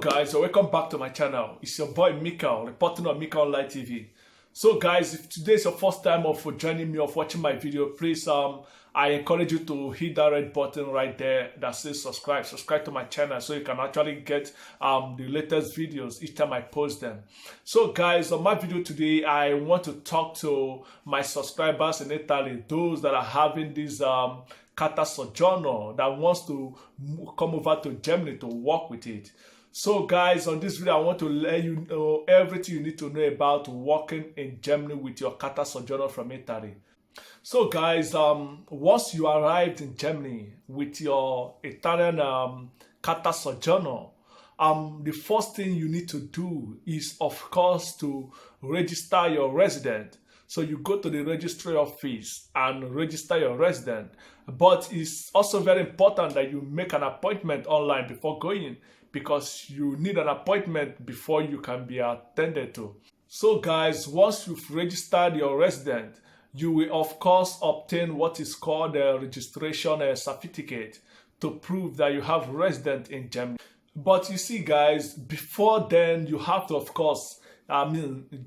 Guys, so welcome back to my channel. It's your boy Mikael, reporting on Mikael Online TV. So guys, if today is your first time of joining me of watching my video, please I encourage you to hit that red button right there that says subscribe to my channel so you can actually get the latest videos each time I post them. So guys, on my video today, I want to talk to my subscribers in Italy, those that are having this carta Soggiorno, that wants to come over to Germany to work with it. So guys, on this video, I want to let you know everything you need to know about working in Germany with your carta Soggiorno from Italy. So guys, once you arrived in Germany with your Italian carta Soggiorno, the first thing you need to do is, of course, to register your resident. So you go to the registry office and register your resident. But it's also very important that you make an appointment online before going, because you need an appointment before you can be attended to. So guys, once you've registered your resident, you will of course obtain what is called a registration certificate to prove that you have resident in Germany. But you see guys, before then you have to of course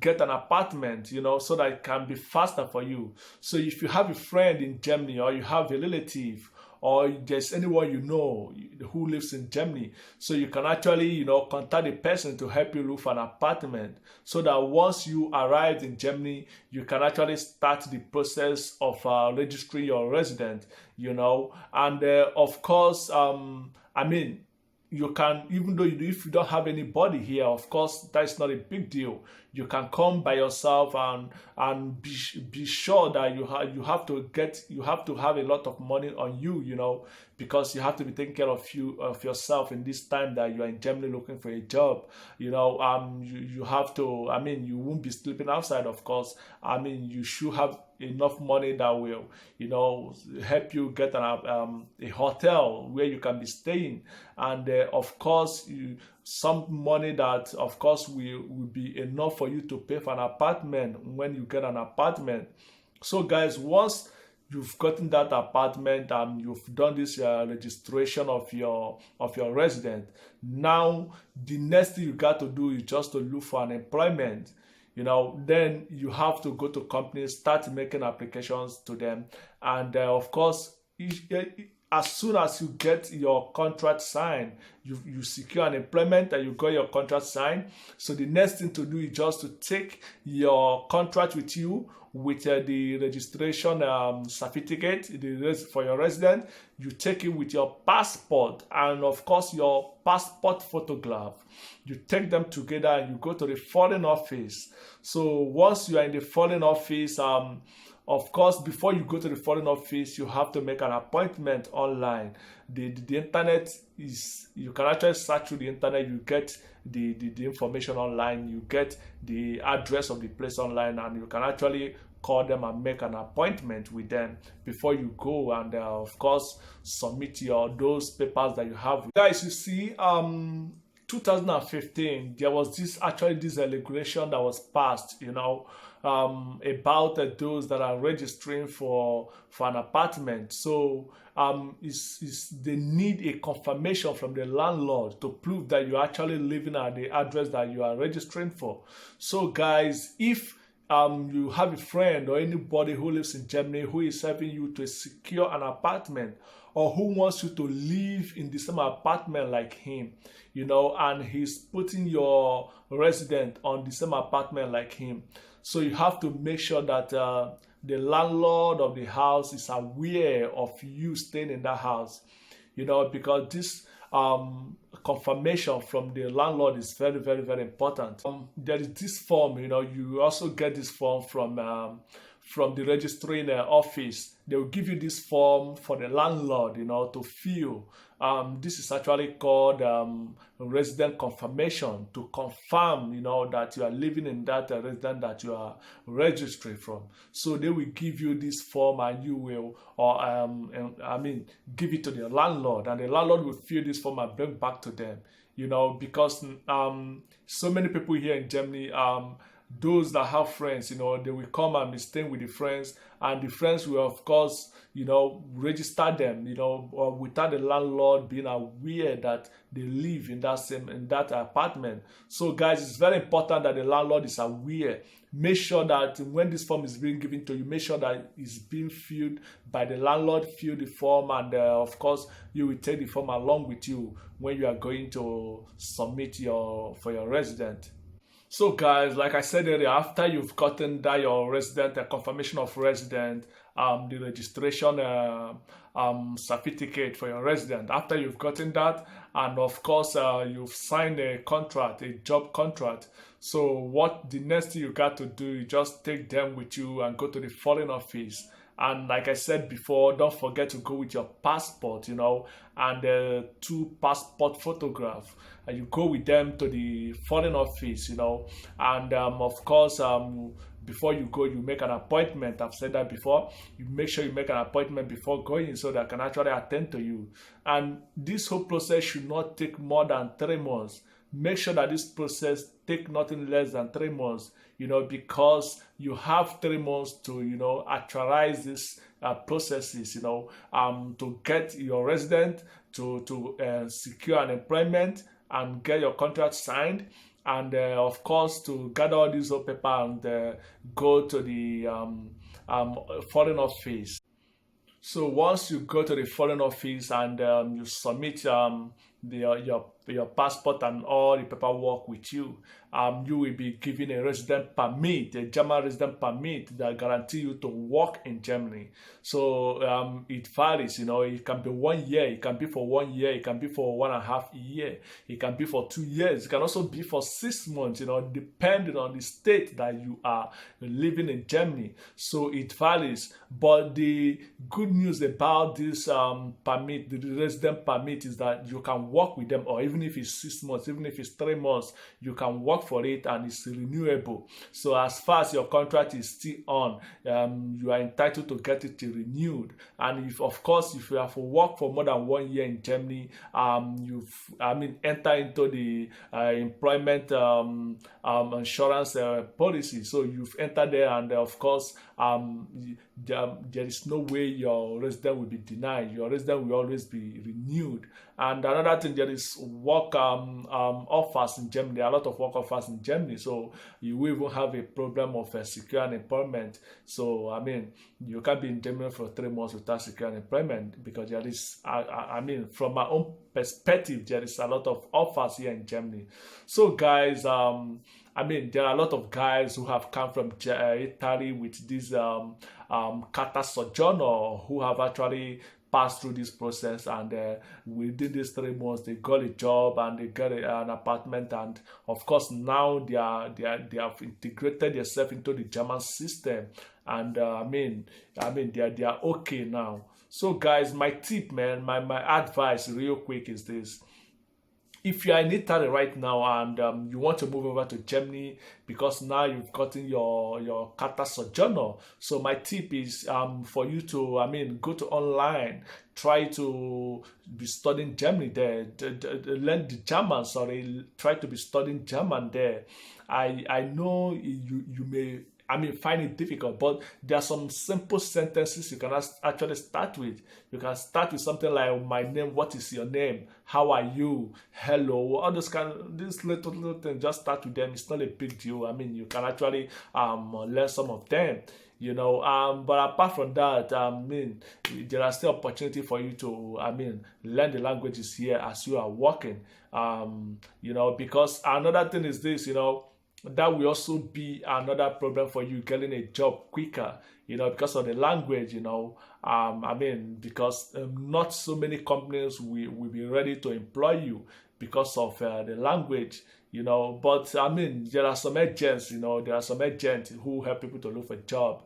get an apartment, so that it can be faster for you. So if you have a friend in Germany, or you have a relative, or there's anyone you know who lives in Germany, so you can actually, contact the person to help you look for an apartment, so that once you arrive in Germany, you can actually start the process of registering your resident, and of course, you can, even though if you don't have anybody here, of course, that's not a big deal. You can come by yourself and be sure that you have to have a lot of money on you, because you have to be taking care of yourself in this time that you are in Germany looking for a job. You have to, you won't be sleeping outside, of course. You should have enough money that will, help you get a hotel where you can be staying, and of course, some money that of course will be enough for you to pay for an apartment when you get an apartment. So guys, once you've gotten that apartment and you've done this registration of your resident, now the next thing you got to do is just to look for an employment. Then you have to go to companies, start making applications to them, and of course, as soon as you get your contract signed, you secure an employment and you got your contract signed. So the next thing to do is just to take your contract with you with the registration certificate for your resident. You take it with your passport and of course your passport photograph. You take them together and you go to the foreign office. So once you are in the foreign office, of course, before you go to the foreign office, you have to make an appointment online. The internet is, you can actually search through the internet, you get the information online, you get the address of the place online, and you can actually call them and make an appointment with them before you go and of course submit those papers that you have. Guys, you see, 2015 there was this regulation that was passed, about those that are registering for an apartment. So they need a confirmation from the landlord to prove that you're actually living at the address that you are registering for. So guys, if you have a friend or anybody who lives in Germany who is helping you to secure an apartment, or who wants you to live in the same apartment like him, and he's putting your resident on the same apartment like him, so you have to make sure that the landlord of the house is aware of you staying in that house, because this confirmation from the landlord is very, very, very important. There is this form, you also get this form from the registering office. They will give you this form for the landlord, to fill. This is actually called resident confirmation, to confirm, that you are living in that residence that you are registering from. So they will give you this form and you will, give it to the landlord, and the landlord will fill this form and bring back to them, because so many people here in Germany, those that have friends, they will come and be staying with the friends, and the friends will, of course, register them, without the landlord being aware that they live in that apartment. So, guys, it's very important that the landlord is aware. Make sure that when this form is being given to you, make sure that it's being filled by the landlord. Fill the form, and of course, you will take the form along with you when you are going to submit for your resident. So, guys, like I said earlier, after you've gotten that your resident, a confirmation of resident, the registration certificate for your resident, after you've gotten that, and of course you've signed a contract, a job contract. So what the next thing you got to do, you just take them with you and go to the foreign office. And like I said before, don't forget to go with your passport, and 2 passport photographs. And you go with them to the foreign office, and of course, before you go, you make an appointment. I've said that before. You make sure you make an appointment before going so that I can actually attend to you. And this whole process should not take more than 3 months. Make sure that this process take nothing less than 3 months, because you have 3 months to, actualize these processes, to get your resident, to secure an employment and get your contract signed, and of course to gather all these paper and go to the foreign office. So once you go to the foreign office and you submit your passport and all the paperwork with you, you will be given a resident permit, a German resident permit that guarantee you to work in Germany. So it varies, it can be 1 year, it can be for 1 year, it can be for 1.5 years, it can be for 2 years, it can also be for 6 months, depending on the state that you are living in Germany. So it varies. But the good news about this permit, the resident permit, is that you can work with them, or even if it's 6 months, even if it's 3 months, you can work for it and it's renewable. So as far as your contract is still on, you are entitled to get it renewed. And if you have to work for more than 1 year in Germany, enter into the employment insurance policy. So you've entered there, and of course, there is no way your resident will be denied. Your resident will always be renewed. And another thing, there is work offers in Germany. There are a lot of work offers in Germany, so you will even have a problem of securing employment. So you can't be in Germany for 3 months without securing employment, because there is, from my own perspective, there is a lot of offers here in Germany. So guys, there are a lot of guys who have come from Italy with this carta Soggiorno, who have actually passed through this process, and within these 3 months they got a job and they got an apartment, and of course now they have integrated themselves into the German system, and they are okay now. So guys, my tip, man, my advice real quick is this: if you are in Italy right now and you want to move over to Germany, because now you've gotten your carta Soggiorno, so my tip is for you to go to online, try to be studying Germany there, learn the German. Try to be studying German there. I know you may find it difficult, but there are some simple sentences you can actually start with. You can start with something like, my name, what is your name, how are you, hello, all these little things. Just start with them. It's not a big deal. You can actually learn some of them, but apart from that, there are still opportunity for you to learn the languages here as you are working, because another thing is this, that will also be another problem for you getting a job quicker, because of the language, because not so many companies will be ready to employ you because of the language, but there are some agents, who help people to look for a job.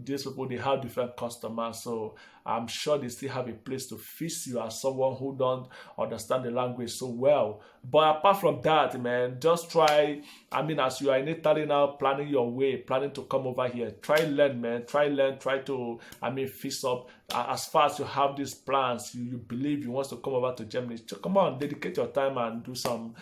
These people, they have different customers, so I'm sure they still have a place to fix you as someone who don't understand the language so well. But apart from that, man, just try. I mean, as you are in Italy now, planning your way, planning to come over here, try learn, man. Try learn. Try to, I mean, fix up. As far as you have these plans, you believe you want to come over to Germany. So come on, dedicate your time and do some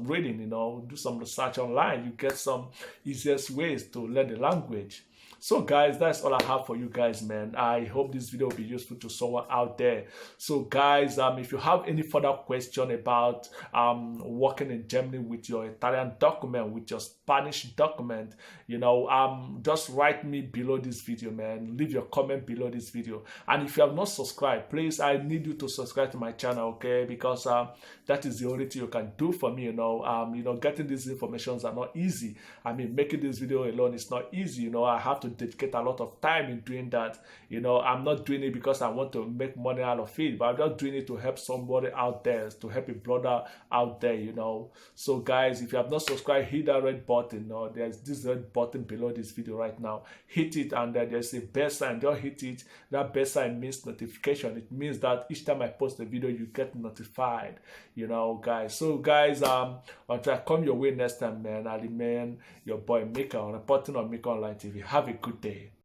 reading. You know, do some research online. You get some easiest ways to learn the language. So guys, that's all I have for you guys, man. I hope this video will be useful to someone out there. So guys, if you have any further question about working in Germany with your Italian document, with your Spanish document, you know, just write me below this video, man. Leave your comment below this video. And if you have not subscribed, please, I need you to subscribe to my channel, okay? Because that is the only thing you can do for me, you know. Getting these informations are not easy. I mean, making this video alone is not easy, you know. I have to dedicate a lot of time in doing that. You know, I'm not doing it because I want to make money out of it, but I'm just doing it to help somebody out there, to help a brother out there, you know. So guys, if you have not subscribed, hit that red button. Or there's this red button below this video right now. Hit it, and then there's a bell sign. Don't hit it. That bell sign means notification. It means that each time I post a video, you get notified, you know, guys. So guys, until I come your way next time, man, I remain your boy Mika, reporting on Mika Online TV. Have a good day.